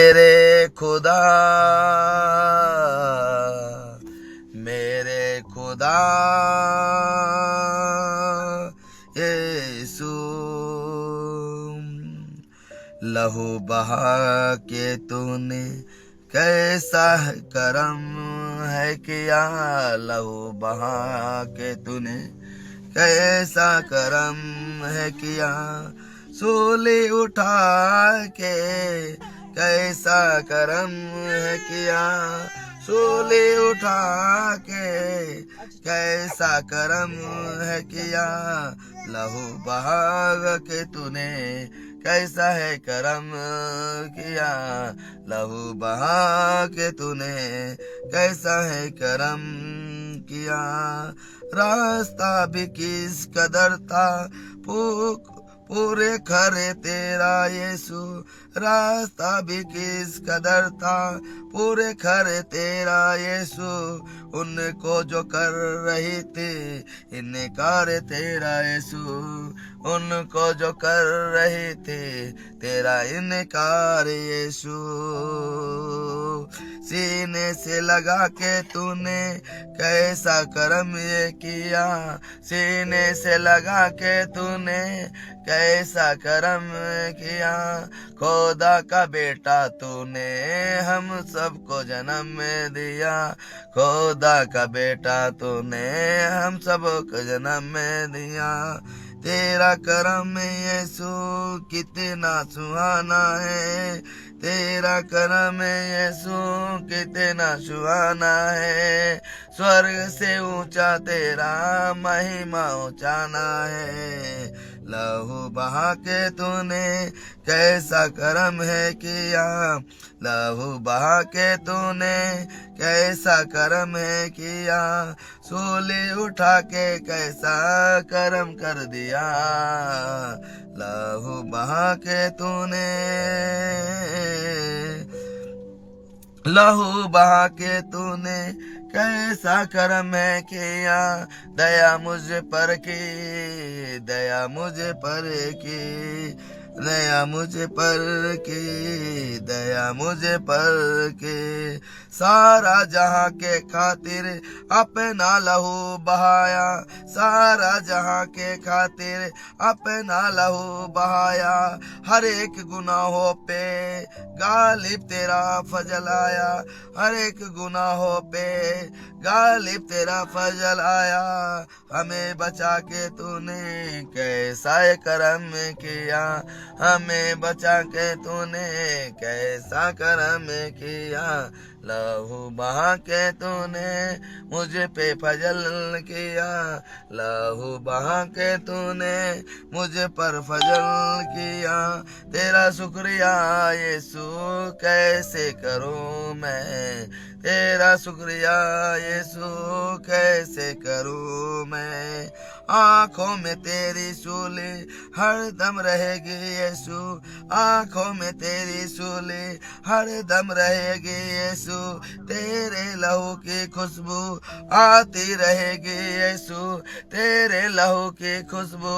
मेरे खुदा, मेरे खुदा यीशु, लहू बहा के तूने कैसा करम है किया, लहू बहा के तूने कैसा करम है किया, सूली उठा के कैसा करम है किया, सूली उठा के कैसा करम है किया, लहू बहा के तूने कैसा है करम किया, लहू बहा के तूने कैसा है करम किया। रास्ता भी किस कदर था पूरे खरे तेरा यीशु, रास्ता भी किस कदर था पूरे खरे तेरा यीशु, उनको जो कर रही थी इनकार तेरा यीशु, उनको जो कर रही थी तेरा इनकार यीशु, सीने से लगा के तूने कैसा करम ये किया, सीने से लगा के तूने कैसा करम किया, खुदा का बेटा तूने हम सबको जन्म दिया, खुदा का बेटा तूने हम सबको जन्म दिया, तेरा करम यीशु कितना सुहाना है, तेरा करम यीशु कितना सुहाना है, स्वर्ग से ऊंचा तेरा महिमा ऊंचाना है, लहू बहा के तूने कैसा करम है किया, लहू बहा के तूने कैसा करम है किया, सूली उठा के कैसा करम कर दिया, लहू बहा के तूने, लहू बहा के तूने कैसा करम है किया, दया मुझ पर की, दया मुझ पर की, दया मुझ पर की, दया मुझ पर की, सारा जहां के खातिर अपना लहू बहाया, सारा जहां के खातिर अपना लहू बहाया, हर एक गुनाहों पे गालिब तेरा फजल आया, हर एक गुनाहों पे गालिब तेरा फजल आया, हमें बचा के तूने कैसा करम किया, हमें बचा के तूने कैसा करम किया, लहू बहा के तूने मुझ पे फजल किया, लहू बहा के तूने मुझ पर फजल किया, तेरा शुक्रिया यीशु कैसे करूं मैं, तेरा शुक्रिया यीशु कैसे करूं मैं, आँखों में तेरी सूली हर दम रहेगी यीशु, आँखों में तेरी सूली हर दम रहेगी यीशु, तेरे लहू की खुशबू आती रहेगी यीशु, तेरे लहू की खुशबू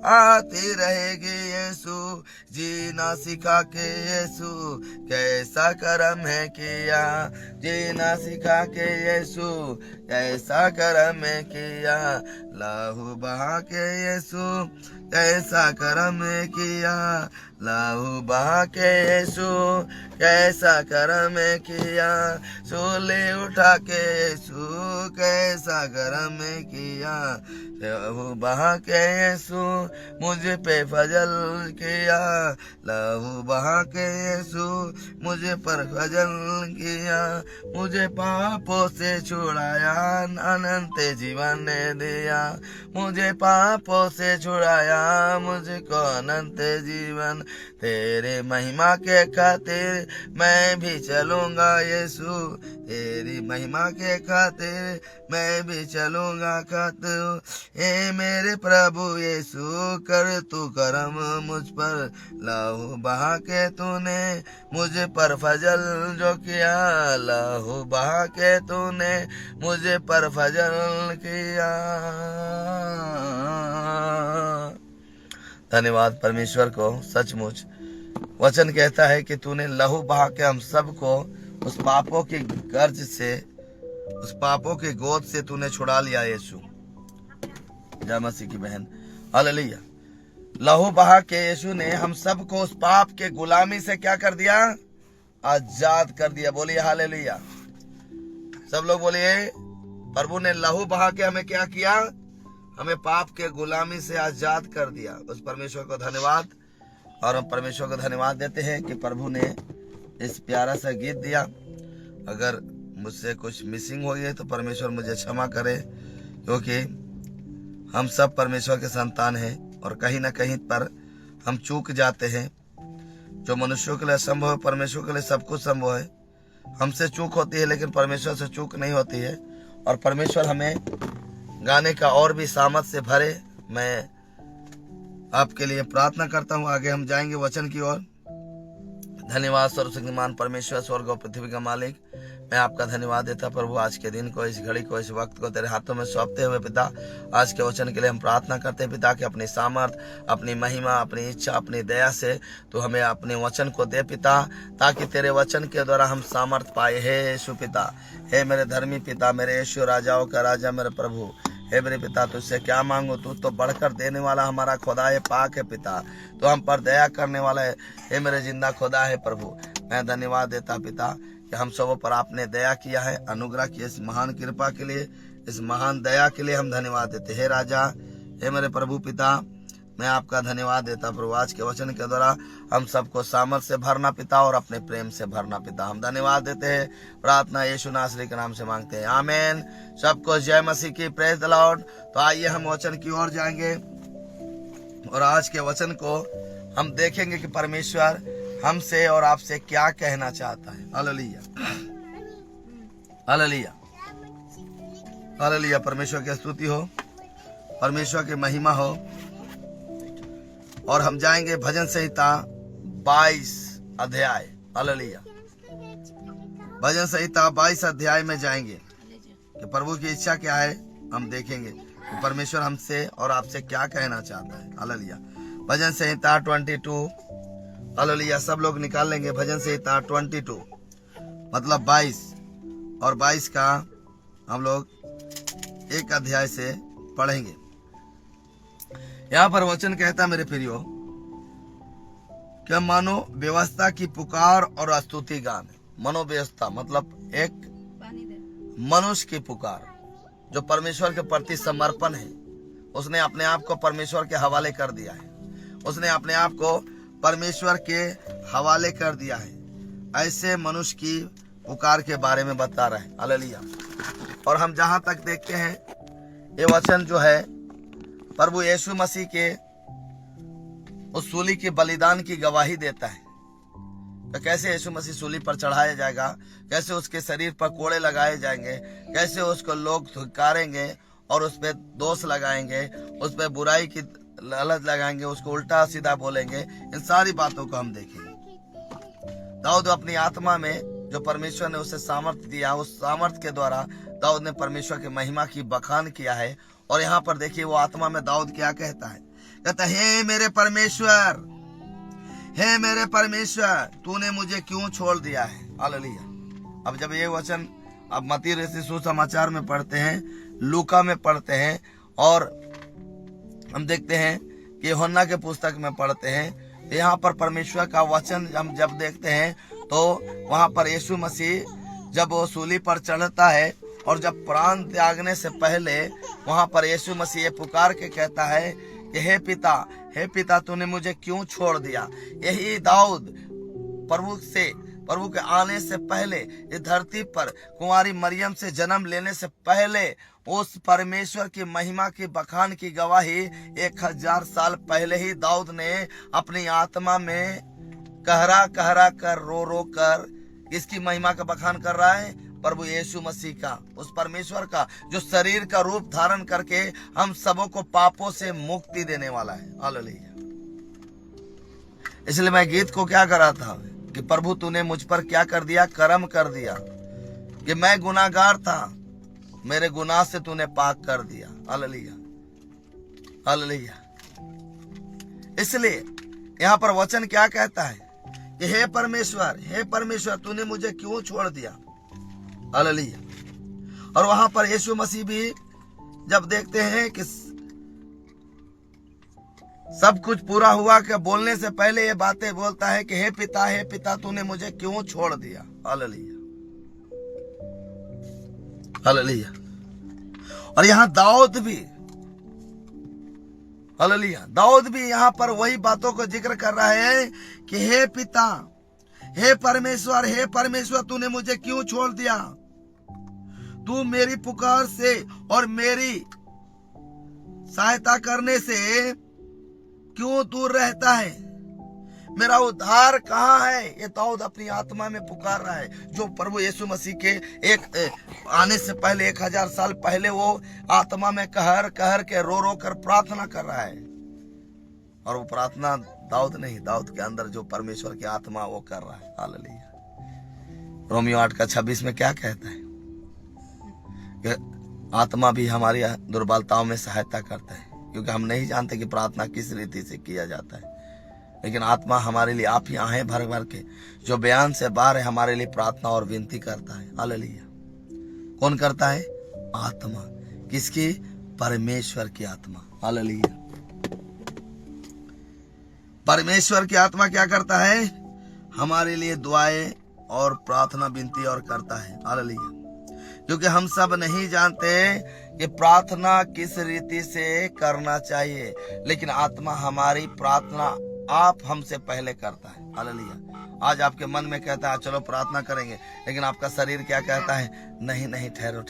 आती रहेगी यीशु, जीना सिखा के यीशु कैसा करम है किया, जीना सिखा के यीशु कैसा करम है किया, लहू बहा के यीशु कैसा करम किया, लहू बहा के यीशु कैसा करम किया, सूली उठा के यीशु कैसा करम किया, लहू बहा के यीशु मुझ पे फजल किया, लहू बहा के यीशु मुझ पर फजल किया, मुझे पापों से छुड़ाया अनंत जीवन दिया, मुझे पापों से छुड़ाया मुझको अनंत जीवन, तेरे महिमा के खातिर मैं भी चलूंगा यीशु, तेरी महिमा के खातिर मैं भी चलूंगा खातिर, ए मेरे प्रभु यीशु कर तू करम मुझ पर, लहू बहा के तूने मुझ पर फजल जो किया, लहू बहा के तूने मुझ पर फजल किया। धन्यवाद परमेश्वर को, सचमुच वचन कहता है कि तूने लहू बहा के हम सबको उस पापों की गर्ज से, उस पापों की गोद से तूने छुड़ा लिया यीशु। जय मसीह की बहन, हालेलुया। लहू बहा के यीशु ने हम सबको उस पाप के गुलामी से क्या कर दिया? आजाद कर दिया। बोलिए हालेलुया। सब लोग बोलिए, प्रभु ने लहू बहा के हमें क्या किया? हमें पाप के गुलामी से आजाद कर दिया। उस परमेश्वर को धन्यवाद। और हम परमेश्वर को धन्यवाद देते हैं कि प्रभु ने इस प्यारा सा गीत दिया। अगर मुझसे कुछ मिसिंग हुई है तो परमेश्वर मुझे क्षमा करे, क्योंकि हम सब परमेश्वर के संतान हैं और कहीं ना कहीं पर हम चूक जाते हैं। जो मनुष्यों के लिए असंभव है, परमेश्वर के लिए सब कुछ संभव है। हमसे चूक होती है लेकिन परमेश्वर से चूक नहीं होती है। और परमेश्वर हमें गाने का और भी सामर्थ से भरे। मैं आपके लिए प्रार्थना करता हूँ। आगे हम जाएंगे वचन की ओर। धन्यवाद सर्वशक्तिमान परमेश्वर, स्वर्ग और पृथ्वी का मालिक, मैं आपका धन्यवाद देता प्रभु, आज के दिन को, इस घड़ी को, इस वक्त को तेरे हाथों में सौंपते हुए पिता, आज के वचन के लिए हम प्रार्थना करते हैं पिता कि अपनी सामर्थ, अपनी महिमा, अपनी इच्छा, अपनी दया से तो हमें अपने वचन को दे पिता, ताकि तेरे वचन के द्वारा हम सामर्थ पाए। हे यीशु पिता, हे मेरे धर्मी पिता, मेरे यीशु राजाओं का राजा, मेरे प्रभु, हे मेरे पिता, तुझसे क्या मांगू? तू तो बढ़कर देने वाला हमारा खुदा है, पाक है पिता, तो हम पर दया करने वाला है। हे मेरे जिंदा खुदा है प्रभु, मैं धन्यवाद देता पिता कि हम सबों पर आपने दया किया है, अनुग्रह किया। इस महान कृपा के लिए, इस महान दया के लिए हम धन्यवाद देते। हे राजा, हे मेरे प्रभु पिता, मैं आपका धन्यवाद देता प्रभु। आज के वचन के द्वारा हम सबको सामर्थ से भरना पिता और अपने प्रेम से भरना पिता, हम धन्यवाद देते हैं। प्रार्थना यीशु नासरी के नाम से मांगते हैं, आमीन। सबको जय मसीह की, प्रेज द लॉर्ड। तो आइए हम वचन की ओर जाएंगे और आज के वचन को हम देखेंगे कि परमेश्वर हमसे और आपसे क्या कहना चाहता है। Hallelujah, hallelujah, hallelujah. परमेश्वर की स्तुति हो, परमेश्वर की महिमा हो। और हम जाएंगे भजन संहिता 22 अध्याय। हालेलुया, भजन संहिता 22 अध्याय में जाएंगे कि प्रभु की इच्छा क्या है, हम देखेंगे कि परमेश्वर हमसे और आपसे क्या कहना चाहता है। हालेलुया। भजन संहिता 22, हालेलुया। सब लोग निकाल लेंगे भजन संहिता 22 मतलब 22 और 22 का हम लोग एक अध्याय से पढ़ेंगे। यहाँ पर वचन कहता है मेरे प्रियो कि मनो व्यवस्था की पुकार और स्तुति गान। मनोव्यवस्था मतलब एक मनुष्य की पुकार जो परमेश्वर के प्रति समर्पण है। उसने अपने आप को परमेश्वर के हवाले कर दिया है, उसने अपने आप को परमेश्वर के हवाले कर दिया है। ऐसे मनुष्य की पुकार के बारे में बता रहा है। हालेलुया। और हम जहां तक देखते हैं ये वचन जो है प्रभु यीशु मसीह के उस सूली के बलिदान की गवाही देता है। तो कैसे यीशु मसीह सूली पर चढ़ाया जाएगा, कैसे उसके शरीर पर कोड़े लगाए जाएंगे, कैसे उसको लोग धुकारेंगे और उस पर दोष लगाएंगे, उस पर बुराई की लालच लगाएंगे, उसको उल्टा सीधा बोलेंगे। इन सारी बातों को हम देखेंगे। दाऊद अपनी आत्मा में जो परमेश्वर ने उसे सामर्थ्य दिया, उस सामर्थ्य के द्वारा दाऊद ने परमेश्वर की महिमा की बखान किया है। और यहाँ पर देखिए वो आत्मा में दाऊद क्या कहता है, कहता है हे मेरे परमेश्वर, हे मेरे परमेश्वर, तूने मुझे क्यों छोड़ दिया है। हालेलुया। अब जब ये वचन अब मत्ती रचित सुसमाचार में पढ़ते हैं, लूका में पढ़ते हैं और हम देखते हैं कि यूहन्ना के पुस्तक में पढ़ते हैं, यहाँ पर परमेश्वर का वचन हम जब देखते हैं तो वहां पर यीशु मसीह जब वो सूली पर चढ़ता है और जब प्राण त्यागने से पहले वहां पर यीशु मसीह ये पुकार के कहता है कि हे पिता तूने मुझे क्यों छोड़ दिया। यही दाऊद प्रभु के आने से पहले इस धरती पर कुंवारी मरियम से जन्म लेने से पहले उस परमेश्वर की महिमा की बखान की गवाही 1000 साल पहले ही दाऊद ने अपनी आत्मा में कहरा कहरा कर रो कर इसकी महिमा का बखान कर रहा है। प्रभु यीशु मसीह का, उस परमेश्वर का जो शरीर का रूप धारण करके हम सबों को पापों से मुक्ति देने वाला है। हालेलुया। इसलिए मैं गीत को क्या करा था कि प्रभु तूने मुझ पर क्या कर दिया, करम कर दिया कि मैं गुनाहगार था, मेरे गुनाह से तूने पाक कर दिया। Hallelujah, hallelujah. इसलिए यहाँ पर वचन क्या कहता है कि हे परमेश्वर तूने मुझे क्यों छोड़ दिया। हालेलुया। और वहां पर यीशु मसीह भी जब देखते हैं कि सब कुछ पूरा हुआ के बोलने से पहले ये बातें बोलता है कि हे पिता तूने मुझे क्यों छोड़ दिया। Hallelujah, hallelujah. और यहाँ दाऊद भी, हालेलुया, दाऊद भी यहाँ पर वही बातों को जिक्र कर रहा है कि हे पिता, हे परमेश्वर तूने मुझे क्यों छोड़ दिया। तू मेरी पुकार से और मेरी सहायता करने से क्यों दूर रहता है। मेरा उद्धार कहाँ है। ये दाऊद अपनी आत्मा में पुकार रहा है, जो प्रभु यीशु मसीह के एक आने से पहले 1000 साल पहले वो आत्मा में कहर के रो कर प्रार्थना कर रहा है। और वो प्रार्थना दाऊद नहीं, दाऊद के अंदर जो परमेश्वर की आत्मा वो कर रहा है। हालेलुया। रोमियो 8:26 में क्या कहता है कि आत्मा भी हमारी दुर्बलताओं में सहायता करता है, क्योंकि हम नहीं जानते कि प्रार्थना किस रीति से किया जाता है, लेकिन आत्मा हमारे लिए आप ही आहें भर के जो बयान से बाहर है हमारे लिए प्रार्थना और विनती करता है। हालेलुया। कौन करता है? आत्मा। किसकी? परमेश्वर की आत्मा। हालेलुया। परमेश्वर की आत्मा क्या करता है? हमारे लिए दुआएं और प्रार्थना विनती और करता है। हालेलुया। क्योंकि हम सब नहीं जानते कि प्रार्थना किस रीति से करना चाहिए, लेकिन आत्मा हमारी प्रार्थना आप हमसे पहले करता है। हालेलुया। आज आपके मन में कहता है चलो प्रार्थना करेंगे, लेकिन आपका शरीर क्या कहता है? नहीं, ठहरो,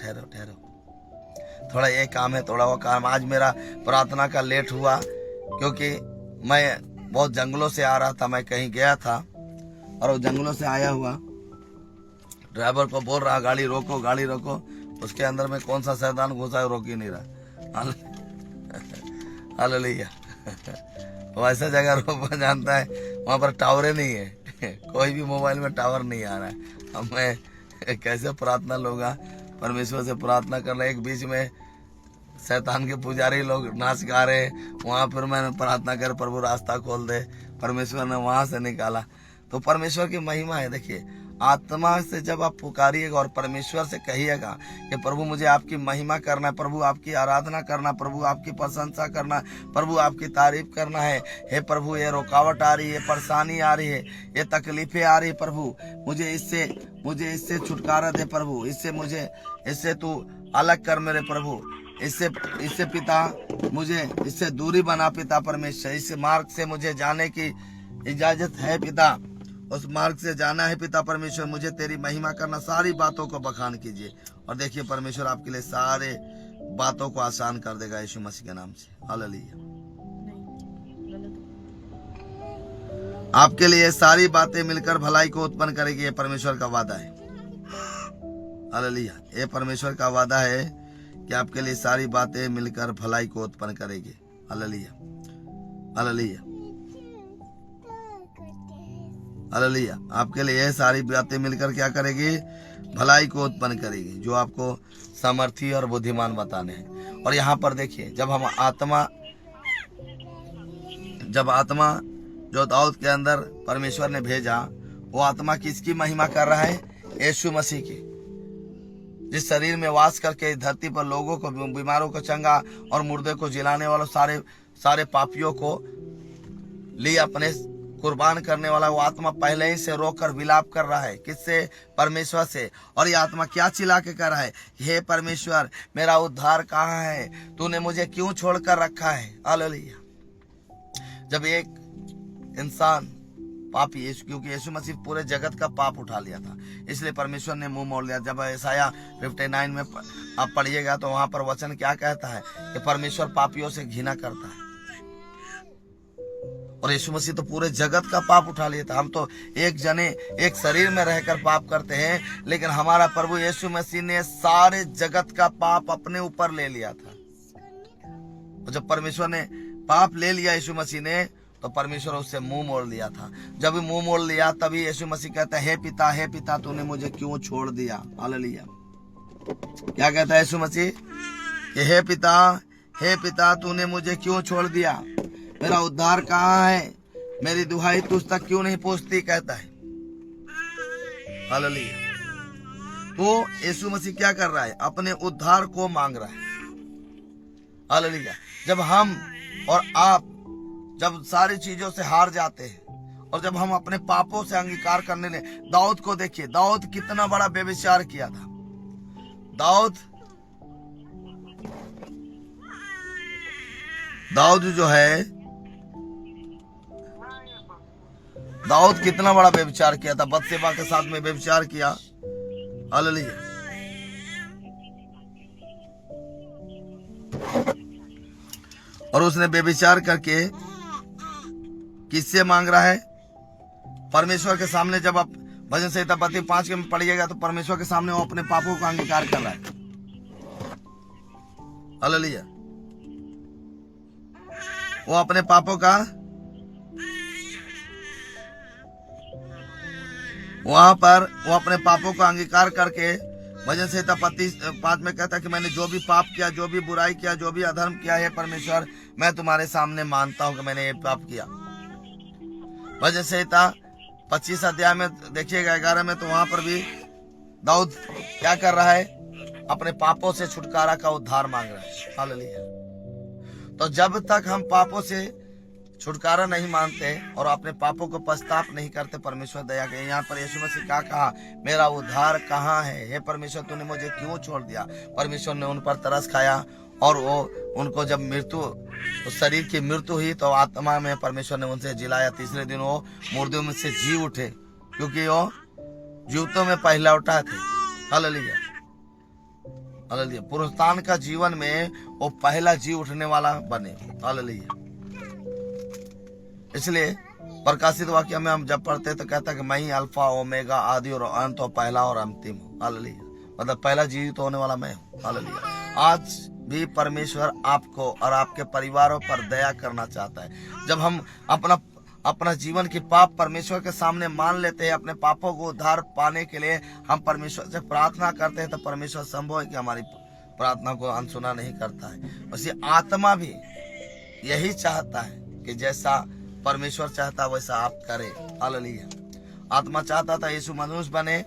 थोड़ा ये काम है, थोड़ा वो काम। आज मेरा प्रार्थना का लेट हुआ क्योंकि मैं बहुत जंगलों से आ रहा था, मैं कहीं गया था और वो जंगलों से आया हुआ ड्राइवर को बोल रहा गाड़ी रोको, उसके अंदर में कौन सा शैतान घुसा है, रोक ही नहीं रहा। हालेलुया। वो ऐसा जगह रोक जानता है वहां पर टावरे नहीं है, कोई भी मोबाइल में टावर नहीं आ रहा है। अब मैं कैसे प्रार्थना लूंगा, परमेश्वर से प्रार्थना कर रहा। एक बीच में शैतान के पुजारी लोग नाच गा रहे, वहां पर मैंने प्रार्थना कर प्रभु रास्ता खोल दे, परमेश्वर ने वहां से निकाला। तो परमेश्वर की महिमा है। देखिए, आत्मा से जब आप पुकारिएगा और परमेश्वर से कहिएगा कि प्रभु मुझे आपकी महिमा करना है, प्रभु आपकी आराधना करना, प्रभु आपकी प्रशंसा करना, प्रभु आपकी तारीफ करना है। हे प्रभु, ये रुकावट आ रही है, परेशानी आ रही है, ये तकलीफें आ रही है, प्रभु मुझे इससे छुटकारा दे, प्रभु इससे तू अलग कर मेरे प्रभु, इससे पिता मुझे इससे दूरी बना पिता परमेश्वर। इस मार्ग से मुझे जाने की इजाजत है पिता, उस मार्ग से जाना है पिता परमेश्वर। मुझे तेरी महिमा करना, सारी बातों को बखान कीजिए। और देखिए परमेश्वर आपके लिए सारे बातों को आसान कर देगा यीशु मसीह के नाम से। हालेलुया। आपके लिए सारी बातें मिलकर भलाई को उत्पन्न करेगी, ये परमेश्वर का वादा है। हालेलुया। ये परमेश्वर का वादा है कि आपके लिए सारी बातें मिलकर भलाई को उत्पन्न करेगी। Hallelujah, hallelujah, hallelujah. आपके लिए यह सारी बातें मिलकर क्या करेगी? भलाई को उत्पन्न करेगी, जो आपको सामर्थी और बुद्धिमान बताने हैं। और यहाँ पर देखिए, जब आत्मा जो दाऊद के अंदर परमेश्वर ने भेजा, वो आत्मा किसकी महिमा कर रहा है? यीशु मसीह की, जिस शरीर में वास करके धरती पर लोगों को, बीमारों को चंगा और मुर्दे को जिलाने वालों सारे पापियों को लिए अपने कुर्बान करने वाला, वो आत्मा पहले ही से रोकर विलाप कर रहा है। किससे? परमेश्वर से। और ये आत्मा क्या चिल्ला के कर रहा है? हे परमेश्वर, मेरा उद्धार कहाँ है? तूने मुझे क्यों छोड़कर रखा है? हालेलुया। जब एक इंसान पापी, क्योंकि यीशु मसीह पूरे जगत का पाप उठा लिया था, इसलिए परमेश्वर ने मुंह मोड़ लिया। जब यशायाह 59 में आप पढ़िएगा तो वहां पर वचन क्या कहता है कि परमेश्वर पापियों से घृणा करता है। और यीशु मसीह तो पूरे जगत का पाप उठा लिया था। हम तो एक शरीर में रहकर पाप करते हैं, लेकिन हमारा प्रभु यीशु मसीह ने सारे जगत का पाप अपने ऊपर ले लिया था। और जब परमेश्वर ने पाप ले लिया यीशु मसीह ने, तो परमेश्वर उससे मुंह मोड़ लिया था। जब मुंह मोड़ लिया तभी यीशु मसीह कहता है, हे पिता तूने मुझे क्यों छोड़ दिया? हालेलुया। क्या कहता है यीशु मसीह? कि हे पिता तूने मुझे क्यों छोड़ दिया? मेरा उद्धार कहाँ है? मेरी दुहाई तुझ तक क्यों नहीं पहुंचती, कहता है। हालेलुया। तो यीशु मसीह क्या कर रहा है, अपने उद्धार को मांग रहा है। हालेलुया। जब हम और आप जब सारी चीजों से हार जाते हैं और जब हम अपने पापों से अंगीकार करने लगे, दाऊद को देखिए, दाऊद कितना बड़ा व्यभिचार किया था। दाऊद जो है, दाऊद कितना बड़ा व्यभिचार किया था, बत्शेबा के साथ में व्यभिचार किया। हालेलुया। और उसने व्यभिचार करके किससे मांग रहा है, परमेश्वर के सामने। जब आप भजन संहिता 5 में पढ़िएगा तो परमेश्वर के सामने वो अपने पापों का अंगीकार कर रहा है। हालेलुया। वो अपने पापों का, वहां पर वो अपने पापों का अंगीकार करके भजन संहिता 5 में कहता है कि मैंने जो भी पाप किया, जो भी बुराई किया, जो भी अधर्म किया है परमेश्वर, मैं तुम्हारे सामने मानता हूं कि मैंने ये पाप किया। भजन संहिता 25 अध्याय में देखिएगा 11 में, तो वहां पर भी दाऊद क्या कर रहा है, अपने पापों से छुटकारा का उद्धार मांग रहा है। हालेलुया। तो जब तक हम पापों से छुटकारा नहीं मानते और अपने पापों को पश्चाताप नहीं करते, परमेश्वर दया के, यहाँ पर यीशु मसीह क्या कहा, मेरा उद्धार कहाँ है, हे परमेश्वर तूने मुझे क्यों छोड़ दिया। परमेश्वर ने उन पर तरस खाया और वो उनको जब मृत्यु, तो शरीर की मृत्यु हुई, तो आत्मा में परमेश्वर ने उनसे जिलाया। तीसरे दिन वो मुर्दों में से जी उठे, क्योंकि वो जीवतों में पहला उठा थे। हालेलुया। हालेलुया। पुनरुत्थान का जीवन में वो पहला जी उठने वाला बने। हालेलुया। इसलिए प्रकाशित वाक्य में हम जब पढ़ते तो कहता है कि मैं ही अल्फा ओमेगा, आदि और अंत, और पहला और अंतिम हूँ। हालेलुया। मतलब पहला जीवित होने वाला मैं हूँ। हालेलुया। आज भी परमेश्वर आपको और आपके परिवारों पर दया करना चाहता है। जब हम अपना जीवन की पाप परमेश्वर के सामने मान लेते हैं, अपने पापों को उद्धार पाने के लिए हम परमेश्वर से प्रार्थना करते हैं, तो परमेश्वर संभव है कि हमारी प्रार्थना को अनसुना नहीं करता है। उसी आत्मा भी यही चाहता है कि जैसा परमेश्वर चाहता वैसा आप करें। हालेलुया। आत्मा चाहता था यीशु मनुष्य बने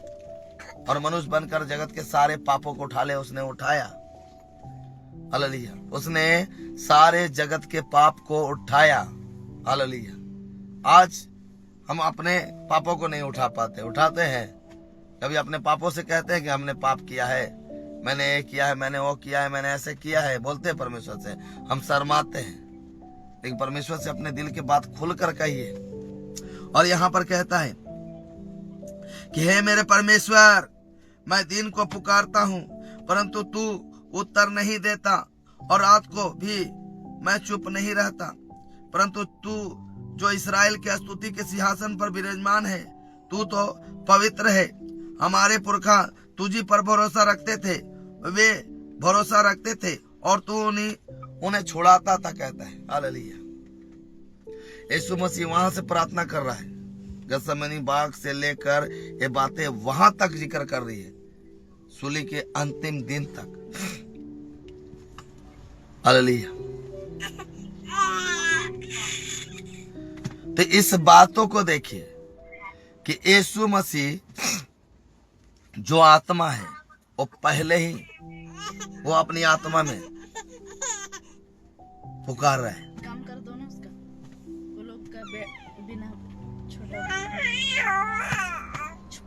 और मनुष्य बनकर जगत के सारे पापों को उठा ले, उसने उठाया। हालेलुया। उसने सारे जगत के पाप को उठाया। हालेलुया। आज हम अपने पापों को नहीं उठा पाते, उठाते हैं कभी अपने पापों से, कहते हैं कि हमने पाप किया है, मैंने ये किया है, मैंने वो किया है, मैंने ऐसे किया है, बोलते हैं परमेश्वर से, हम शर्माते हैं। लेकिन परमेश्वर से अपने दिल की बात खुलकर कहिए। और यहाँ पर कहता है कि हे मेरे परमेश्वर, मैं दिन को पुकारता हूँ परंतु तू उत्तर नहीं देता, और रात को भी मैं चुप नहीं रहता, परंतु तू जो इस्राएल के स्तुति के सिंहासन पर विराजमान है, तू तो पवित्र है। हमारे पुरखा तुझी पर भरोसा रखते थे, वे भरोसा रखते थे और तू उन्हें छुड़ाता था, कहता है। हालेलुया। यीशु मसीह वहां से प्रार्थना कर रहा है, गतसेमनी बाग से लेकर ये बातें वहां तक जिक्र कर रही है, सूली के अंतिम दिन तक। हालेलुया। तो इस बातों को देखिए कि यीशु मसीह जो आत्मा है वो पहले ही वो अपनी आत्मा में पुकार रहा है। काम कर दो ना उसका, वो लोग का बिना छोटा,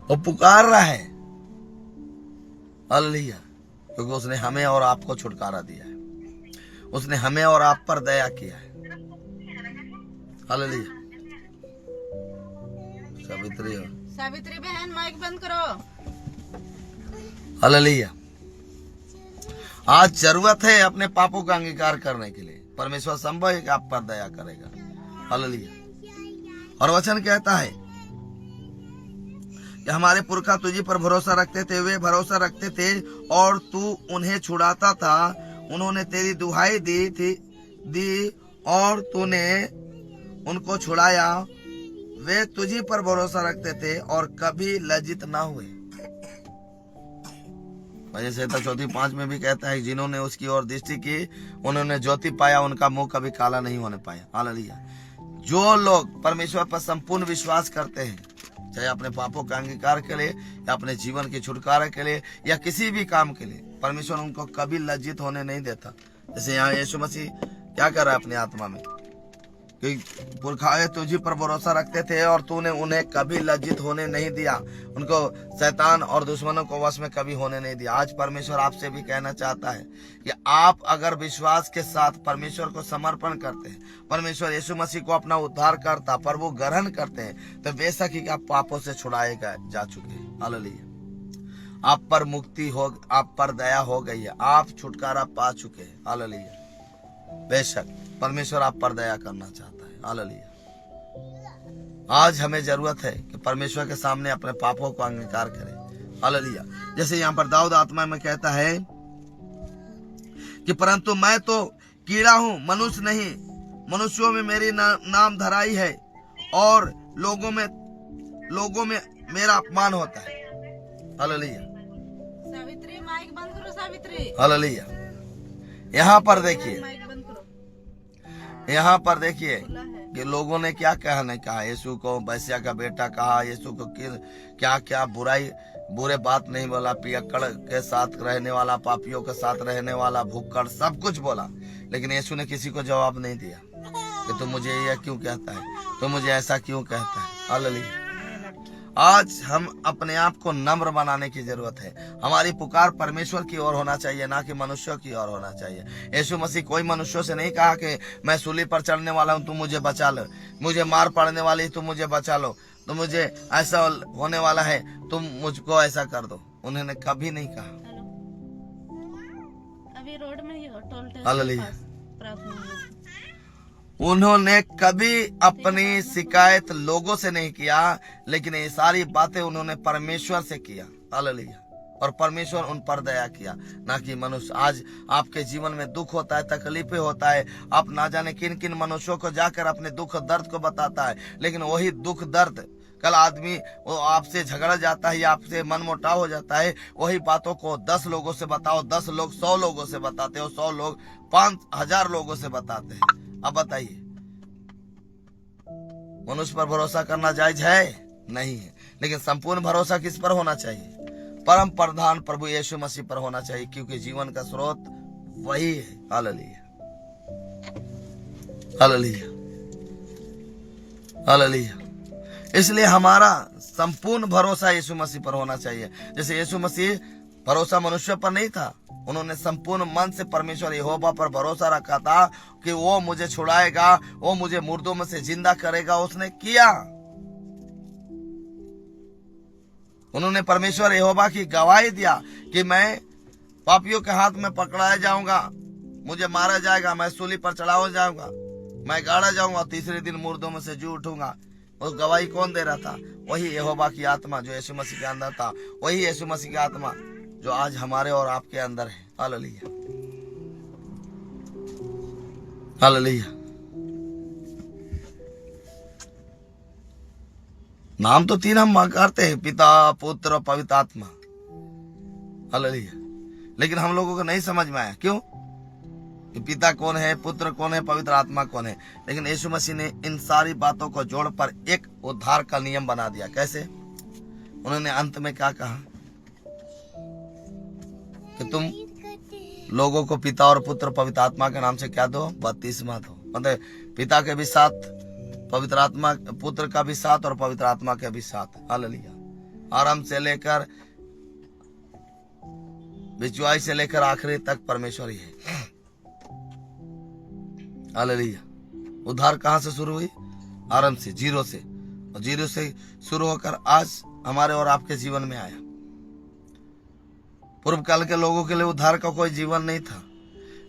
वो पुकार रहा है। हालेलुया। क्योंकि उसने हमें और आपको छुटकारा दिया है, उसने हमें और आप पर दया किया है। हालेलुया। सावित्री बहन माइक बंद करो। हालेलुया। आज जरूरत है अपने पापों का अंगीकार करने के लिए, परमेश्वर संभव है कि आप पर दया करेगा। हालेलुया। और वचन कहता है कि हमारे पुरखा तुझी पर भरोसा रखते थे, वे भरोसा रखते थे और तू उन्हें छुड़ाता था। उन्होंने तेरी दुहाई दी और तूने उनको छुड़ाया। वे तुझी पर भरोसा रखते थे और कभी लज्जित ना हुए। जैसे 4:5 में भी कहता है, जिन्होंने उसकी ओर दृष्टि की उन्होंने ज्योति पाया, उनका मुंह कभी काला नहीं होने पाया। हालेलुया। जो लोग परमेश्वर पर संपूर्ण विश्वास करते हैं, चाहे अपने पापों का अंगीकार के लिए या अपने जीवन के छुटकारा के लिए या किसी भी काम के लिए, परमेश्वर उनको कभी लज्जित होने नहीं देता। जैसे यहाँ यीशु मसीह क्या कर रहा है अपनी आत्मा में कि पुरखाए तुझी पर भरोसा रखते थे और तूने उन्हें कभी लज्जित होने नहीं दिया, उनको शैतान और दुश्मनों को वश में कभी होने नहीं दिया। आज परमेश्वर आपसे भी कहना चाहता है कि आप अगर विश्वास के साथ परमेश्वर को समर्पण करते हैं, परमेश्वर यीशु मसीह को अपना उद्धार करता प्रभु ग्रहण करते हैं, तो बेशक ही आप पापों से छुड़ाए जा चुके हैं। हालेलुया। आप पर मुक्ति हो, आप पर दया हो गई है, आप छुटकारा पा चुके हैं। हालेलुया। बेशक परमेश्वर आप पर दया करना चाहता है। हालेलुया। आज हमें जरूरत है कि परमेश्वर के सामने अपने पापों को अंगीकार करें। हालेलुया। जैसे यहाँ पर दाऊद आत्मा में कहता है कि परंतु मैं तो कीड़ा हूँ, मनुष्य नहीं, मनुष्यों में मेरी नाम धराई है और लोगों में मेरा अपमान होता है। हालेलुया। सावित्री माइक बंद करो, सावित्री। हालेलुया। यहाँ पर देखिए, यहाँ पर देखिए कि लोगों ने क्या कहा, यीशु को वैश्या का बेटा कहा, यीशु को क्या क्या बुरे बात नहीं बोला, पियक्कड़ के साथ रहने वाला, पापियों के साथ रहने वाला, भुक्कड़, सब कुछ बोला, लेकिन यीशु ने किसी को जवाब नहीं दिया कि तुम मुझे यह क्यों कहता है, तुम मुझे ऐसा क्यों कहता है। हालेलुया। आज हम अपने आप को नम्र बनाने की जरूरत है। हमारी पुकार परमेश्वर की ओर होना चाहिए, ना कि मनुष्यों की ओर होना चाहिए। यीशु मसीह कोई मनुष्यों से नहीं कहा कि मैं सूली पर चढ़ने वाला हूँ, तुम मुझे बचा लो, मुझे मार पड़ने वाली, तुम मुझे बचा लो, तुम मुझे ऐसा होने वाला है, तुम मुझको ऐसा कर दो। उन्होंने कभी नहीं कहा। अभी रोड में ही हो, टोल टैक्स हालेलुया। प्रार्थना। उन्होंने कभी अपनी शिकायत लोगों से नहीं किया, लेकिन ये सारी बातें उन्होंने परमेश्वर से किया। हालेलुया। और परमेश्वर उन पर दया किया, ना कि मनुष्य। आज आपके जीवन में दुख होता है, तकलीफें होता है, आप ना जाने किन किन मनुष्यों को जाकर अपने दुख दर्द को बताता है, लेकिन वही दुख दर्द कल आदमी वो आपसे झगड़ जाता है या आपसे मन मुटाव हो जाता है, वही बातों को 10 लोगों से बताओ, 10 लोग 100 लोगों से बताते हो, 100 लोग 5000 लोगों से बताते हैं। अब बताइए, मनुष्य पर भरोसा करना जायज है? नहीं है। लेकिन संपूर्ण भरोसा किस पर होना चाहिए? परम प्रधान प्रभु यीशु मसीह पर होना चाहिए, क्योंकि जीवन का स्रोत वही है। हालेलुया। हालेलुया। हालेलुया। इसलिए हमारा संपूर्ण भरोसा यीशु मसीह पर होना चाहिए। जैसे यीशु मसीह भरोसा मनुष्य पर नहीं था, उन्होंने संपूर्ण मन से परमेश्वर यहोवा पर भरोसा रखा था कि वो मुझे छुड़ाएगा, वो मुझे मुर्दों में से जिंदा करेगा। उसने किया। उन्होंने परमेश्वर यहोवा की गवाही दिया कि मैं पापियों के हाथ में पकड़ाया जाऊंगा, मुझे मारा जाएगा, मैं सूली पर चढ़ाया जाऊंगा, मैं गाड़ा जाऊंगा, तीसरे दिन मुर्दों में से जी उठूंगा। उस गवाही कौन दे रहा था? वही यहोवा की आत्मा जो यीशु मसीह के अंदर था, वही यीशु मसीह की आत्मा जो आज हमारे और आपके अंदर है। हालेलुया। हालेलुया। नाम तो 3 हम करते हैं, पिता, पुत्र और पवित्र आत्मा। हालेलुया। लेकिन हम लोगों को नहीं समझ में आया। क्यों? कि पिता कौन है, पुत्र कौन है, पवित्र आत्मा कौन है। लेकिन यीशु मसीह ने इन सारी बातों को जोड़ पर एक उद्धार का नियम बना दिया। कैसे? उन्होंने अंत में क्या कहा कि तुम लोगों को पिता और पुत्र पवित्र आत्मा के नाम से क्या दो? बपतिस्मा दो। मतलब पिता के भी साथ, पवित्र आत्मा, पुत्र का भी साथ और पवित्र आत्मा के भी साथ। हालेलुया। आरंभ से लेकर बिचवाई से लेकर आखिरी तक परमेश्वर ही है। हालेलुया। उद्धार कहाँ से शुरू हुई? आरंभ से, जीरो से। और जीरो से शुरू होकर आज हमारे और आपके जीवन में आया। पूर्व काल के लोगों के लिए उद्धार का कोई जीवन नहीं था,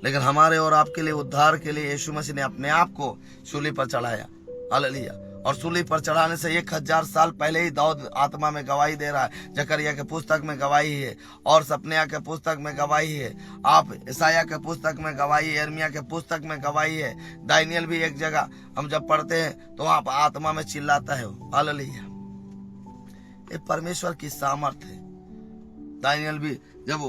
लेकिन हमारे और आपके लिए उद्धार के लिए यीशु मसीह ने अपने आप को सूली पर चढ़ाया। हालेलुया। और सूली पर चढ़ाने से 1000 साल पहले ही दाऊद आत्मा में गवाही दे रहा है, जकरिया के पुस्तक में गवाही है, और सपनिया के पुस्तक में गवाही है, आप ईसाया के पुस्तक में गवाही है, यिर्मयाह के पुस्तक में गवाही है, दानियेल भी एक जगह हम जब पढ़ते हैं तो वहां पर आत्मा में चिल्लाता है। हालेलुया। ये परमेश्वर की सामर्थ्य है। दानियेल भी जब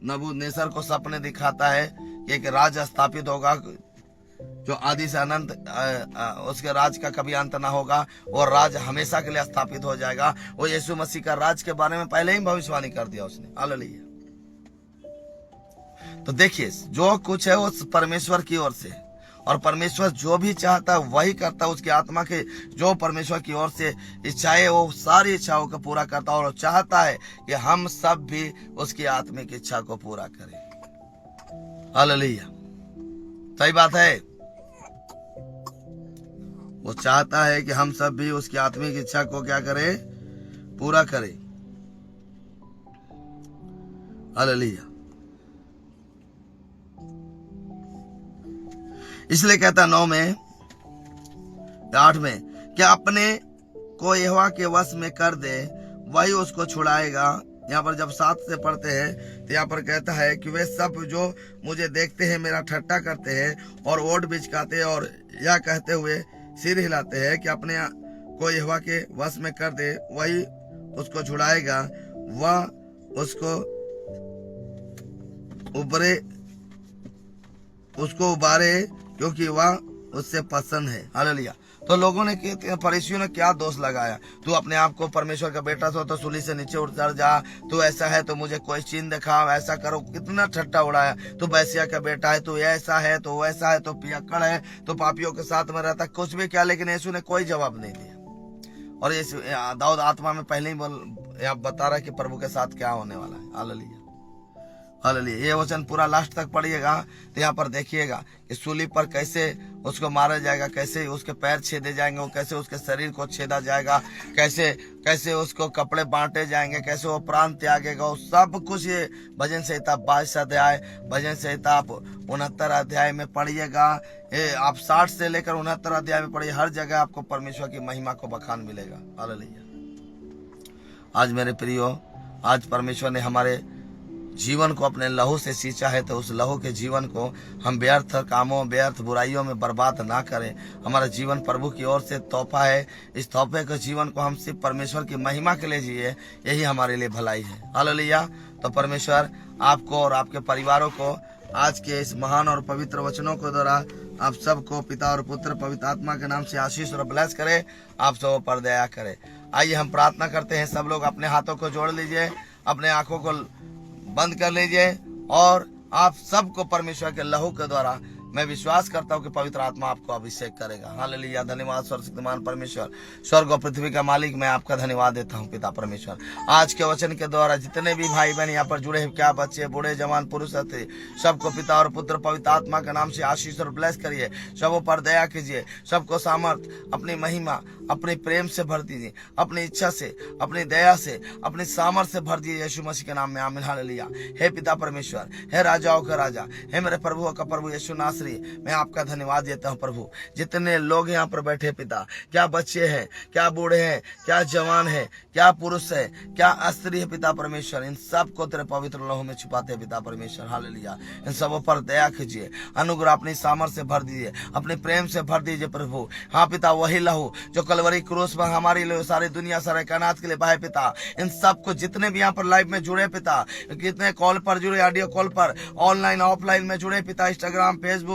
नबूकदनेस्सर को सपने दिखाता है कि एक राज स्थापित होगा, जो आदि से अनंत उसके राज का कभी अंत ना होगा, और राज हमेशा के लिए स्थापित हो जाएगा। वो यीशु मसीह का राज के बारे में पहले ही भविष्यवाणी कर दिया उसने। हालेलुया। तो देखिए, जो कुछ है वो परमेश्वर की ओर से, और परमेश्वर जो भी चाहता है वही करता है। उसकी आत्मा के जो परमेश्वर की ओर से इच्छाएं, वो सारी इच्छाओं को पूरा करता है, और चाहता है कि हम सब भी उसकी आत्मिक इच्छा को पूरा करें। हालेलुया। सही बात है। वो चाहता है कि हम सब भी उसकी आत्मिक इच्छा को क्या करें, पूरा करें। हालेलुया। इसलिए कहता 9 में 8 में, क्या अपने को यहोवा के वश में कर दे, वही उसको छुड़ाएगा। यहाँ पर जब 7 से पढ़ते हैं तो यहाँ पर कहता है कि वे सब जो मुझे देखते हैं मेरा ठट्ठा करते हैं और ओट बिचकाते हैं और यह कहते हुए सिर हिलाते हैं कि अपने को यहोवा के वश में कर दे, वही उसको छुड़ाएगा। वह उसको उबारे क्योंकि वह उससे पसंद है। हालेलुया। तो लोगों ने, फरीसियों ने क्या दोष लगाया, तू अपने आप को परमेश्वर का बेटा तो सूली से नीचे उतर जा, तू ऐसा है तो मुझे कोई चिन्ह दिखा, ऐसा करो। कितना ठट्ठा उड़ाया। तू बैसिया का बेटा है, तू ऐसा है, तो वैसा है, तो पियक्कड़ है, तो पापियों के साथ में रहता, कुछ भी क्या। लेकिन यीशु ने कोई जवाब नहीं दिया। और ये दाऊद आत्मा में पहले ही बता रहा है कि प्रभु के साथ क्या होने वाला है। हालेलुया। हालेलुया। ये वचन पूरा लास्ट तक पढ़िएगा तो यहाँ पर देखिएगा कि सूली पर कैसे उसको मारा जाएगा, कैसे उसके पैर छेदे जाएंगे, कैसे उसके शरीर को छेदा जाएगा, कैसे कैसे उसको कपड़े बांटे जाएंगे, कैसे वो प्राण त्यागेगा। वो सब कुछ ये भजन संहिता 22 अध्याय, भजन संहिता आप 69 अध्याय में पढ़िएगा। आप 60 से लेकर 69 अध्याय में पढ़िए। हर जगह आपको परमेश्वर की महिमा को बखान मिलेगा। हालेलुया। आज मेरे प्रियो, आज परमेश्वर ने हमारे जीवन को अपने लहू से सींचा है, तो उस लहू के जीवन को हम व्यर्थ कामों, व्यर्थ बुराइयों में बर्बाद ना करें। हमारा जीवन प्रभु की ओर से तोहफा है। इस तोहफे के जीवन को हम सिर्फ परमेश्वर की महिमा के लिए जिए, यही हमारे लिए भलाई है। हालेलुया। तो परमेश्वर आपको और आपके परिवारों को आज के इस महान और पवित्र वचनों के द्वारा आप सबको पिता और पुत्र पवित्र आत्मा के नाम से आशीष और ब्लेस करे, आप सब पर दया करे। आइए हम प्रार्थना करते हैं। सब लोग अपने हाथों को जोड़ लीजिए, अपने आंखों को बंद कर लीजिए, और आप सबको परमेश्वर के लहू के द्वारा मैं विश्वास करता हूँ कि पवित्र आत्मा आपको अभिषेक करेगा। हालेलुया। धन्यवाद सर्वशक्तिमान परमेश्वर, स्वर्ग और पृथ्वी का मालिक, मैं आपका धन्यवाद देता हूँ पिता परमेश्वर। आज के वचन के द्वारा जितने भी भाई बहन यहाँ पर जुड़े हैं, क्या बच्चे, बूढ़े, जवान, पुरुष थे, सबको पिता और पुत्र पवित्र आत्मा के नाम से आशीष और ब्लेस करिए। सबों पर दया कीजिए, सबको सामर्थ, अपनी महिमा, अपने प्रेम से भर दीजिए, अपनी इच्छा से, अपनी दया से, अपनी सामर्थ से भर दीजिए। यीशु मसीह के नाम में आमीन। हालेलुया। हे पिता परमेश्वर, हे राजाओं का राजा, हे मेरे प्रभुओं का प्रभु यीशु नासरी, मैं आपका धन्यवाद देता हूँ प्रभु। जितने लोग यहाँ पर बैठे पिता, क्या बच्चे हैं, क्या बूढ़े हैं, क्या जवान है, क्या पुरुष है, क्या स्त्री है पिता परमेश्वर, इन सबको तेरे पवित्र लहू में छुपाते हैं पिता परमेश्वर। हालेलुया। इन सबों पर दया कीजिए, अनुग्रह अपनी सामर्थ से भर दीजिए, अपने प्रेम से भर दीजिए प्रभु। हाँ पिता, वही लहू जो कलवरी क्रूस पर हमारे लिए, सारी दुनिया, सारे कायनात के लिए बहे पिता। इन सबको जितने भी यहाँ पर लाइव में जुड़े पिता, कितने कॉल पर जुड़े, ऑडियो कॉल पर, ऑनलाइन ऑफलाइन में जुड़े पिता, इंस्टाग्राम, फेसबुक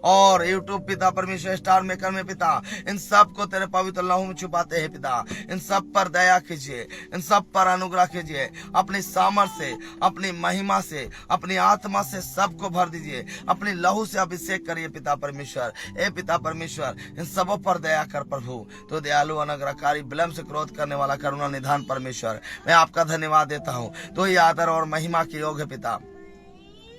और यूट्यूब पिता परमेश्वर, स्टार मेकर में पिता, इन सब को तेरे पवित्र लहू में छुपाते हैं पिता। इन सब पर दया कीजिए, इन सब पर अनुग्रह कीजिए, अपनी सामर्थ से, अपनी महिमा से, अपनी आत्मा से सबको भर दीजिए, अपनी लहू से अभिषेक करिए पिता परमेश्वर। ए पिता परमेश्वर, इन सबों पर दया कर प्रभु। तो दयालु, अनुग्रहकारी, विलंब से क्रोध करने वाला, करुणा निधान परमेश्वर, मैं आपका धन्यवाद देता हूँ। तो ही आदर और महिमा के योग है पिता।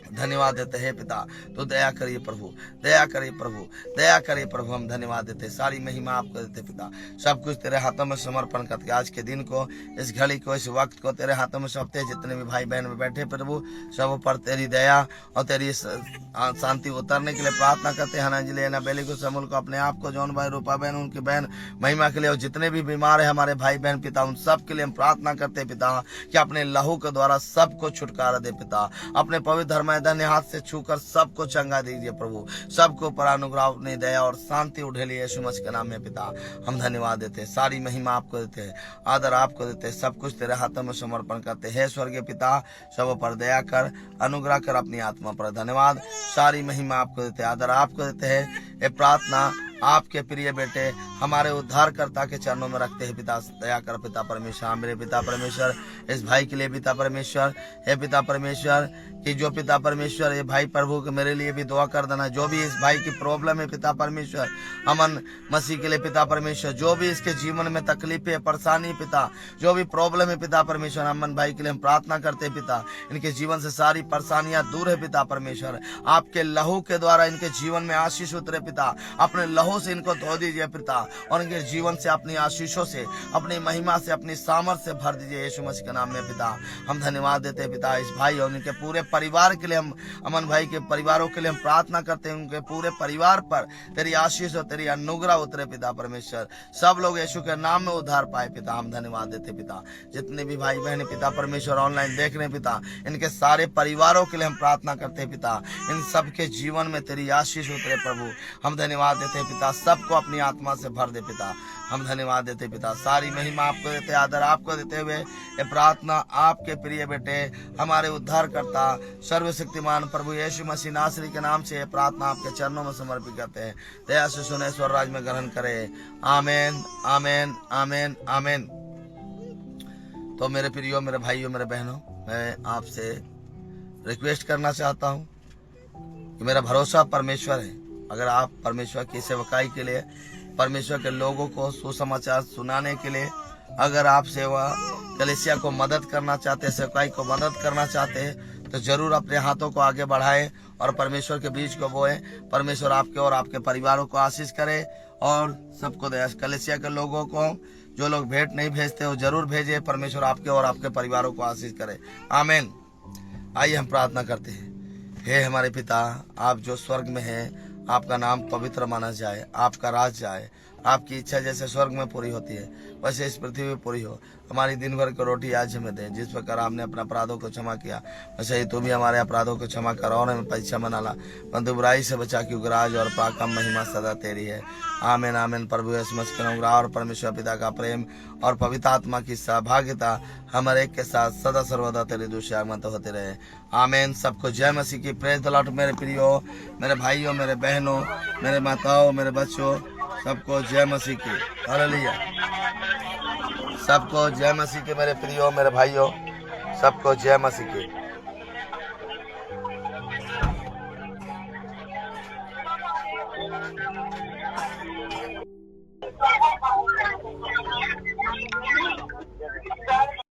धन्यवाद देते हैं पिता। तो दया करिए प्रभु, दया करिए प्रभु, दया करिए प्रभु। हम धन्यवाद देते हैं, सारी महिमा आपको देते पिता। सब कुछ तेरे हाथों में समर्पण करके आज के दिन को, इस घड़ी को, इस वक्त को तेरे हाथों में सौंपते हैं। जितने भी भाई बहन में बैठे प्रभु, सब पर तेरी दया और तेरी शांति उतरने के लिए प्रार्थना करते हैं। अंजलि, है बेली को, समूल को, अपने आप को, जौन भाई, रूपा बहन, उनकी बहन महिमा के लिए, और जितने भी बीमार है हमारे भाई बहन पिता, उन सब के लिए हम प्रार्थना करते हैं पिता कि अपने लहू के द्वारा सबको छुटकारा दे पिता। अपने पवित्र धर्म दाएं धन्य हाथ से छूकर सबको चंगा दीजिए प्रभु, सबको पर अनुग्रह अपनी दया और शांति उठेलिए यीशु मसीह के नाम में पिता हम धन्यवाद देते हैं। सारी महिमा आपको देते हैं, आदर आपको देते हैं, सब कुछ तेरे हाथों में समर्पण करते हैं। स्वर्गीय पिता सब पर दया कर, अनुग्रह कर अपनी आत्मा पर। धन्यवाद, सारी महिमा आपको देते हैं, आदर आपको देते हैं। ये प्रार्थना आपके प्रिय बेटे हमारे उद्धारकर्ता के चरणों में रखते हैं पिता। दया कर पिता परमेश्वर, मेरे पिता परमेश्वर, इस भाई के लिए पिता परमेश्वर, हे पिता परमेश्वर कि जो पिता परमेश्वर ये भाई प्रभु के मेरे लिए भी दुआ कर देना। जो भी इस भाई की प्रॉब्लम है पिता परमेश्वर, अमन मसीह के लिए पिता परमेश्वर, जो भी इसके जीवन में तकलीफ है, परेशानी पिता, जो भी प्रॉब्लम है पिता परमेश्वर, अमन भाई के लिए हम प्रार्थना करते हैं पिता। इनके जीवन से सारी परेशानियां दूर है पिता परमेश्वर, आपके लहू के द्वारा इनके जीवन में आशीष उतरे पिता। अपने लहू से इनको धो दीजिए पिता, और इनके जीवन से अपनी आशीषों से, अपनी महिमा से, अपनी सामर्थ से भर दीजिए यीशु मसीह के नाम में पिता। हम धन्यवाद देते हैं पिता इस भाई और उनके पूरे परिवार के लिए। हम अमन भाई के परिवारों के लिए हम प्रार्थना करते हैं, उनके पूरे परिवार पर तेरी आशीष और तेरी अनुग्रह उतरे पिता परमेश्वर। सब लोग यीशु के नाम में उद्धार पाए पिता। हम धन्यवाद देते पिता। जितने भी भाई बहन पिता परमेश्वर ऑनलाइन देख रहे हैं पिता, इनके सारे परिवारों के लिए हम प्रार्थना करते हैं पिता। इन सबके जीवन में तेरी आशीष उतरे प्रभु। हम धन्यवाद देते हैं पिता, सबको अपनी आत्मा से भर दे पिता। हम धन्यवाद देते पिता, सारी महिमा आपको देते, आदर आपको देते हुए ये प्रार्थना आपके प्रिय बेटे हमारे उद्धारकर्ता सर्वशक्तिमान प्रभु यीशु मसीह नासरी के नाम से ये प्रार्थना आपके चरणों में समर्पित करते हैं। दया से सुने, स्वर राज में ग्रहण करे। आमीन आमीन आमीन आमीन। तो मेरे प्रियो, मेरे भाइयों, मेरे बहनों, मैं आपसे रिक्वेस्ट करना चाहता हूँ कि मेरा भरोसा परमेश्वर है। अगर आप परमेश्वर की सेवकाई के लिए, परमेश्वर के लोगों को सुसमाचार सुनाने के लिए, अगर आप सेवा कलीसिया को मदद करना चाहते, सेवकाई को मदद करना चाहते हैं, तो जरूर अपने हाथों को आगे बढ़ाएं और परमेश्वर के बीज को बोएं। परमेश्वर आपके और आपके परिवारों को आशीष करे और सबको दया। कलीसिया के लोगों को जो लोग भेंट नहीं भेजते वो जरूर भेजे। परमेश्वर आपके और आपके परिवारों को आशीष करे। आमीन। आइए हम प्रार्थना करते हैं। हे हमारे पिता, आप जो स्वर्ग में हैं, आपका नाम पवित्र माना जाए, आपका राज जाए, आपकी इच्छा जैसे स्वर्ग में पूरी होती है वैसे इस पृथ्वी में पूरी हो। हमारी दिन भर की रोटी आज हमें दे। जिस प्रकार हमने अपने अपराधों को क्षमा किया वैसे ही तू भी हमारे अपराधों को क्षमा कर, और हमें परीक्षा में न ला परंतु बुराई से बचा, क्योंकि राज और पराक्रम महिमा सदा तेरी है। आमीन आमीन। प्रभु यीशु मसीह का अनुग्रह और परमेश्वर पिता का प्रेम और पवित्र आत्मा की सहभागिता हमारे एक के साथ सदा सर्वदा तेरे दुष्यागमत होते रहे। आमीन। सबको जय मसीह की। Praise the Lord. मेरे प्रियो, मेरे भाइयों, मेरे बहनों, मेरे माताओं, मेरे बच्चों, सबको जय मसीह की। हालेलुया। सबको जय मसीह के। मेरे प्रियो, मेरे भाइयों, सबको जय मसीह की।